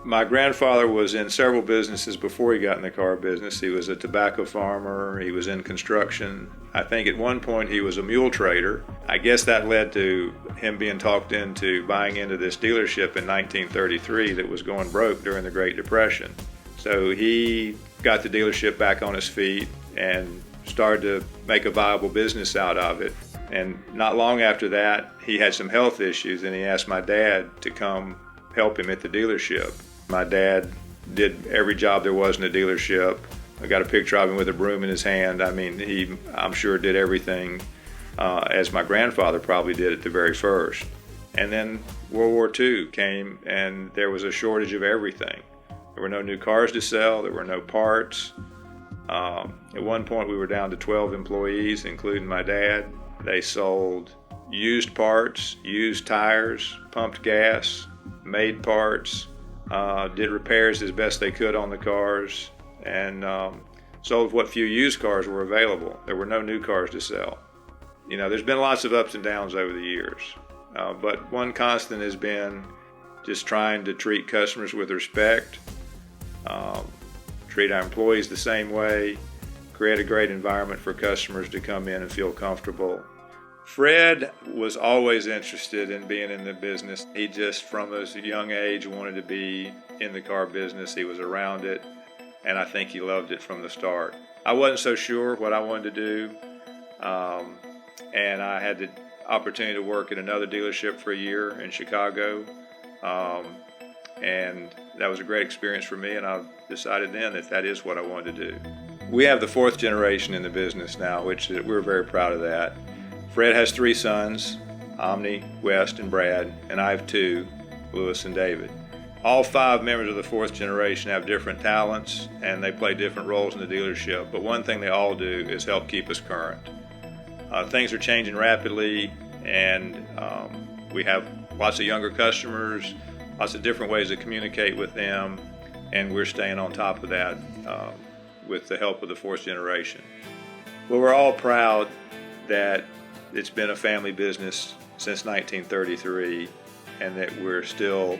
My grandfather was in several businesses before he got in the car business. He was a tobacco farmer, he was in construction. I think at one point he was a mule trader. I guess that led to him being talked into buying into this dealership in 1933 that was going broke during the Great Depression. So he got the dealership back on its feet and started to make a viable business out of it. And not long after that, he had some health issues and he asked my dad to come help him at the dealership. My dad did every job there was in the dealership. I got a picture of him with a broom in his hand. I mean, I'm sure did everything as my grandfather probably did at the very first. And then World War II came and there was a shortage of everything. There were no new cars to sell, there were no parts. At one point we were down to 12 employees, including my dad. They sold used parts, used tires, pumped gas, made parts, did repairs as best they could on the cars, and sold what few used cars were available. There were no new cars to sell. You know, there's been lots of ups and downs over the years, but one constant has been just trying to treat customers with respect, treat our employees the same way, create a great environment for customers to come in and feel comfortable. Fred was always interested in being in the business. He just, from a young age, wanted to be in the car business. He was around it, and I think he loved it from the start. I wasn't so sure what I wanted to do, and I had the opportunity to work at another dealership for a year in Chicago, and that was a great experience for me, and I decided then that that is what I wanted to do. We have the fourth generation in the business now, which we're very proud of that. Fred has three sons, Omni, West, and Brad, and I have two, Louis and David. All five members of the fourth generation have different talents, and they play different roles in the dealership, but one thing they all do is help keep us current. Things are changing rapidly, and we have lots of younger customers, lots of different ways to communicate with them, and we're staying on top of that with the help of the fourth generation. Well, we're all proud that it's been a family business since 1933 and that we're still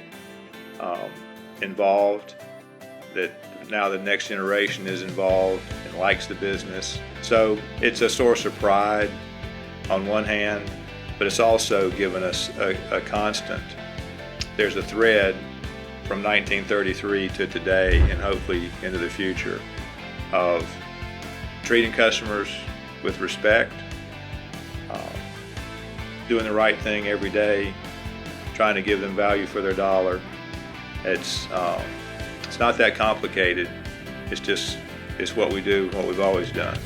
involved, that now the next generation is involved and likes the business. So it's a source of pride on one hand, but it's also given us a constant. There's a thread from 1933 to today and hopefully into the future of treating customers with respect, doing the right thing every day, trying to give them value for their dollar. It's not that complicated. It's what we do, what we've always done.